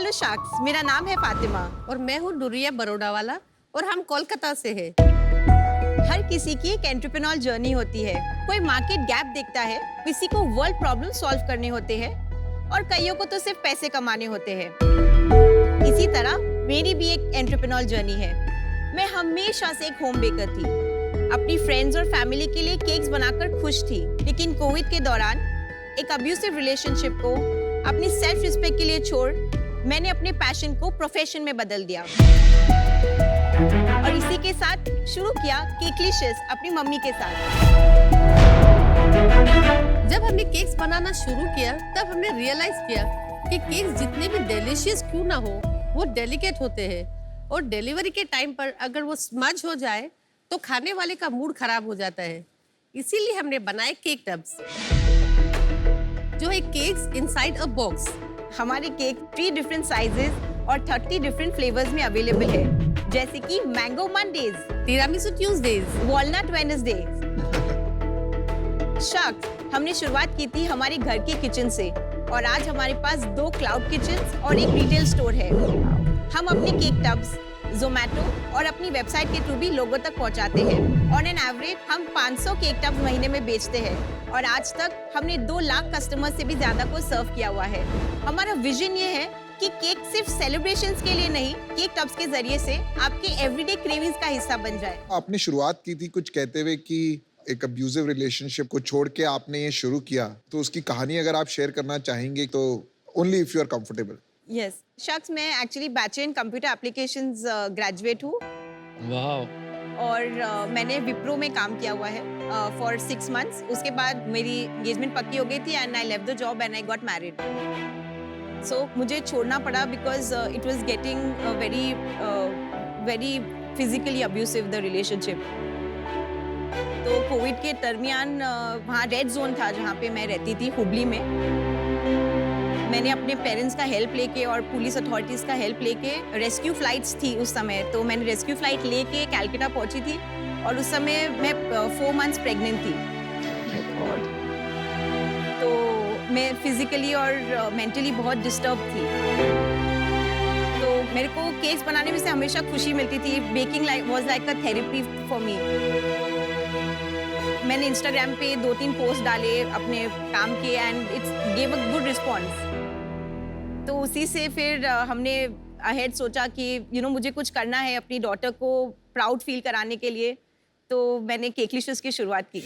Hello sacks, मेरा नाम है फातिमा। और मैं हूँ दुरिया बड़ौदा वाला और हम कोलकाता से हैं। हर किसी की एक एंटरप्रेन्योर जर्नी होती है। कोई मार्केट गैप देखता है, किसी को वर्ल्ड प्रॉब्लम सॉल्व करने होते हैं और कईयों को तो सिर्फ पैसे कमाने होते हैं। इसी तरह मेरी भी एक एंटरप्रेन्योर जर्नी है। मैं हमेशा से एक होम बेकर थी। अपनी फ्रेंड्स और फैमिली के लिए केक्स बनाकर खुश थी, लेकिन कोविड के दौरान एक अब्यूसिव रिलेशनशिप को अपनी सेल्फ रिस्पेक्ट के लिए छोड़ मैंने अपने पैशन को प्रोफेशन में बदल दिया और इसी के साथ शुरू किया केकलिशियस अपनी मम्मी के साथ। जब हमने केक्स बनाना शुरू किया तब हमने रियलाइज किया कि केक्स जितने भी डिलीशियस क्यों ना हो, वो डेलिकेट होते हैं और डिलीवरी के टाइम पर अगर वो स्मज हो जाए तो खाने वाले का मूड खराब हो जाता है। इसीलिए हमने बनाए केक टब्स, जो है केक्स इनसाइड अ बॉक्स। हमारे केक 3 डिफरेंट साइजेस और 30 डिफरेंट फ्लेवर्स में अवेलेबल है, जैसे कि mango Mondays, tiramisu Tuesdays, walnut Wednesday. शक्स, हमने शुरुआत की थी हमारे घर के किचन से और आज हमारे पास 2 क्लाउड किचन्स और एक रिटेल स्टोर है। हम अपने केक टब्स ज़ोमैटो और अपनी वेबसाइट के थ्रू भी लोगों तक पहुंचाते हैं। ऑन एन एवरेज हम 500 केक टब्स महीने में बेचते हैं और आज तक हमने 2 लाख कस्टमर से भी ज्यादा को सर्व किया हुआ है। हमारा विजन ये है कि केक सिर्फ सेलिब्रेशंस के लिए नहीं, केक टब्स के जरिए से आपके एवरीडे क्रेविंग्स का हिस्सा बन जाए। आपने शुरुआत की थी कुछ कहते हुए कि एक अब्यूजिव रिलेशनशिप को छोड़ के आपने ये शुरू किया, तो उसकी कहानी अगर आप शेयर करना चाहेंगे तो only if you are comfortable. Yes शख्स, मैं actually bachelor in computer applications graduate हूँ। वाह। और मैंने विप्रो में काम किया हुआ है फॉर 6 मंथ्स। उसके बाद मेरी एंगेजमेंट पक्की हो गई थी and I left the job and I got married. सो मुझे छोड़ना पड़ा because it was getting very physically abusive the relationship. तो कोविड के दरमियान वहाँ रेड जोन था जहाँ पे मैं रहती थी, हुबली में। मैंने अपने पेरेंट्स का हेल्प लेके और पुलिस अथॉरिटीज़ का हेल्प लेके, रेस्क्यू फ्लाइट्स थी उस समय, तो मैंने रेस्क्यू फ्लाइट लेके कैलकाटा पहुंची थी और उस समय मैं 4 मंथ्स प्रेग्नेंट थी। तो मैं फिजिकली और मेंटली बहुत डिस्टर्ब थी। तो मेरे को केक्स बनाने में से हमेशा खुशी मिलती थी। Baking was like a therapy for me. मैंने इंस्टाग्राम पे 2-3 पोस्ट डाले अपने काम के and it's gave a good response. तो उसी से फिर हमने अहेड सोचा कि मुझे कुछ करना है अपनी डॉटर को प्राउड फील कराने के लिए, तो मैंने केकलिशियस की शुरुआत की।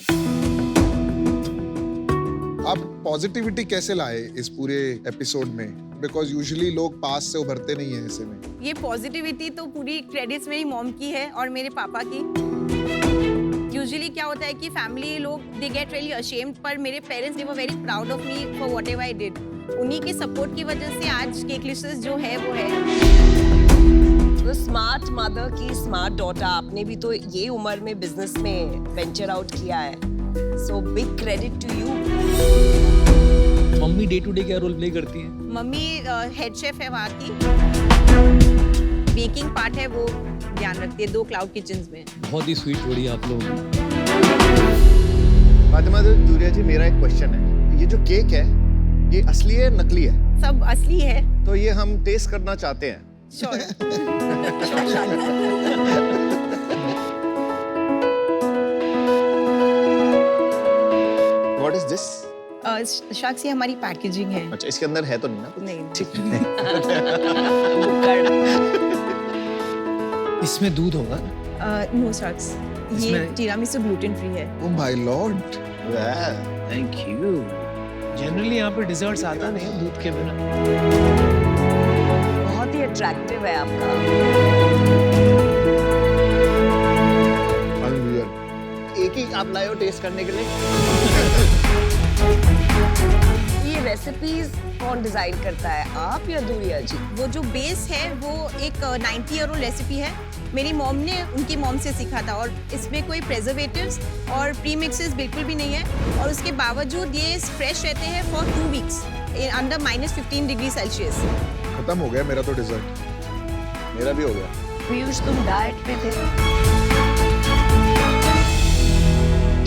आप पॉजिटिविटी कैसे लाए इस पूरे एपिसोड में? बिकॉज यूजुअली लोग पास से उभरते नहीं है ऐसे में। ये पॉजिटिविटी तो पूरी क्रेडिट्स मेरी मॉम की है और मेरे पापा की। यूजुअली क्या होता है कि फैमिली लोग दे गेट रियली अशेम्ड, पर मेरे parents they were very proud of me for whatever I did. उन्हीं के सपोर्ट की वजह से आज केकलिशियस जो है वो है। तो स्मार्ट मदर की स्मार्ट डॉटर, आपने भी तो ये उम्र में बिजनेस में वेंचर आउट किया है, so big credit to you. Mummy day to day क्या रोल प्ले करती है? मम्मी हेड शेफ है वहाँ की। बेकिंग पार्ट है वो ध्यान रखती है 2 क्लाउड किचन्स में। बहुत ही स्वीट जोड़ी आप लोग। फातिमा दुरिया जी, मेरा एक क्वेश्चन है, ये जो केक है ये असली है नकली है? सब असली है। तो ये हम टेस्ट करना चाहते हैं। श्योर। What is this? शख्स, ये हमारी पैकेजिंग है। अच्छा, इसके अंदर है तो नहीं ना कुछ? नहीं। ठीक है। इसमें दूध होगा? नो शख्स, ये इसमें- टिरामिसू ग्लूटेन फ्री है। Oh my Lord. Thank you. Generally यहाँ पे डिजर्ट्स आता नहीं है दूध के बिना। बहुत ही अट्रैक्टिव है आपका। अनरियल। एक ही आप लाए हो टेस्ट करने के लिए? ये रेसिपीज कौन डिजाइन करता है, आप या दुरिया जी? वो जो बेस है वो एक 90 ईयर ओल्ड रेसिपी है। मेरी मॉम ने उनकी मॉम से सीखा था और इसमें कोई प्रेजर्वेटिव्स और प्री मिक्सेस बिल्कुल भी नहीं है और उसके बावजूद ये फ्रेश रहते हैं for 2 weeks under -15 degree Celsius. खत्म हो गया मेरा तो डिजर्ट। मेरा भी हो गया। पीयूष, तुम डाइट पे थे?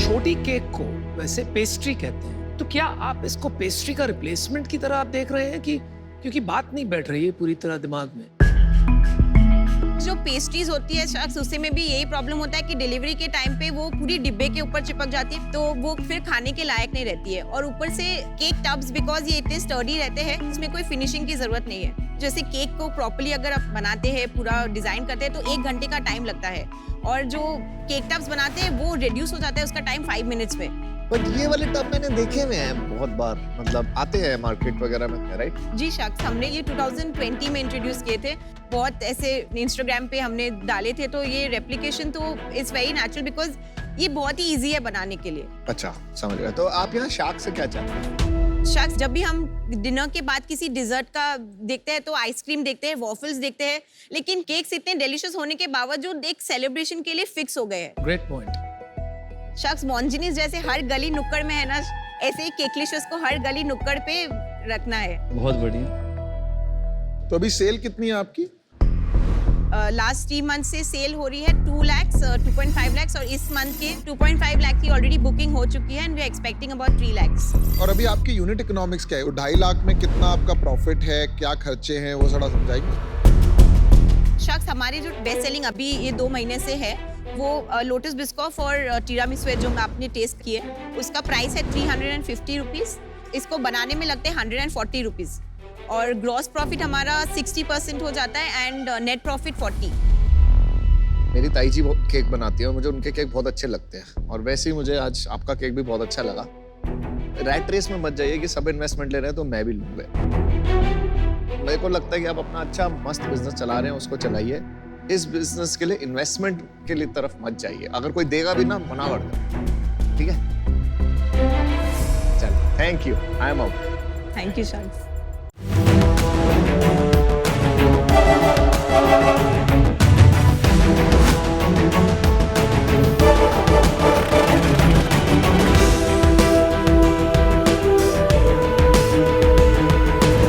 छोटी केक को वैसे पेस्ट्री कहते हैं, तो क्या आप इसको पेस्ट्री का रिप्लेसमेंट की तरह आप देख रहे हैं कि क्योंकि बात नहीं बैठ रही है पूरी तरह दिमाग में। जो पेस्ट्रीज होती है शख्स, उससे में भी यही प्रॉब्लम होता है कि डिलीवरी के टाइम पे वो पूरी डिब्बे के ऊपर चिपक जाती है, तो वो फिर खाने के लायक नहीं रहती है। और ऊपर से केक टब्स, बिकॉज ये इतने स्टर्डी रहते हैं, इसमें कोई फिनिशिंग की जरूरत नहीं है। जैसे केक को प्रॉपर्ली अगर आप बनाते हैं, पूरा डिजाइन करते हैं, तो 1 घंटे का टाइम लगता है, और जो केक टब्स बनाते हैं वो रिड्यूस हो जाता है उसका टाइम 5 मिनट्स में। बट ये वाले टब मैंने देखे हुए हैं बहुत बार, मतलब आते हैं मार्केट वगैरह में, राइट? जी शख्स, हमने ये 2020 में इंट्रोड्यूस किए थे। बहुत ऐसे इंस्टाग्राम पे हमने डाले थे, तो ये रेप्लिकेशन तो इट्स वेरी नेचुरल, बिकॉज ये बहुत ही इजी है बनाने के लिए। अच्छा, समझ गया। तो आप यहाँ शार्क से क्या चाहते हैं? शख्स, जब भी हम डिनर के बाद किसी डिजर्ट का देखते हैं, तो आइसक्रीम देखते हैं, वॉफल्स देखते हैं, लेकिन केक्स इतने डिलीशियस होने के बावजूद एक सेलिब्रेशन के लिए फिक्स हो गए हैं। Great point. शख्स, मॉन्जिनीस जैसे हर गली नुक्कड़ में है ना, ऐसे ही केकलिशियस को हर गली नुक्कड़ पे रखना है। बहुत बढ़िया। तो अभी सेल कितनी है आपकी? लास्ट 3 मंथ से सेल हो रही है 2 लाख, 2.5 लाख, और इस मंथ के 2.5 लाख की ऑलरेडी बुकिंग हो चुकी है, and we are expecting about 3 lakh. और अभी आपकी यूनिट इकोनॉमिक्स क्या है? 2.5 लाख में कितना आपका प्रॉफिट है, क्या खर्चे हैं, वो थोड़ा समझाएंगे? शख्स, हमारी जो बेस्ट सेलिंग अभी ये 2 महीने से है, वो लोटस बिस्कॉफ और टीरामिसू है, जो आपने टेस्ट किए। उसका प्राइस है 350 रुपीज़। इसको बनाने में लगते हैं 140 रुपीज़, और ग्रॉस प्रॉफिट हमारा 60% हो जाता है, एंड नेट प्रॉफिट 40। मेरी ताई जी केक बनाती है और मुझे उनके केक बहुत अच्छे लगते हैं, और वैसे ही मुझे आज आपका केक भी बहुत अच्छा लगा। रैट रेस में मत जाइए कि सब इन्वेस्टमेंट ले रहे हैं तो मैं भी लूंगा। मेरे को लगता है कि आप अपना अच्छा मस्त बिजनेस चला रहे हैं, उसको चलाइए। इस बिजनेस के लिए इन्वेस्टमेंट के लिए तरफ मत जाइए। अगर कोई देगा भी ना, मना कर दो, ठीक है? चल, thank you, I am out. Thank you शख्स।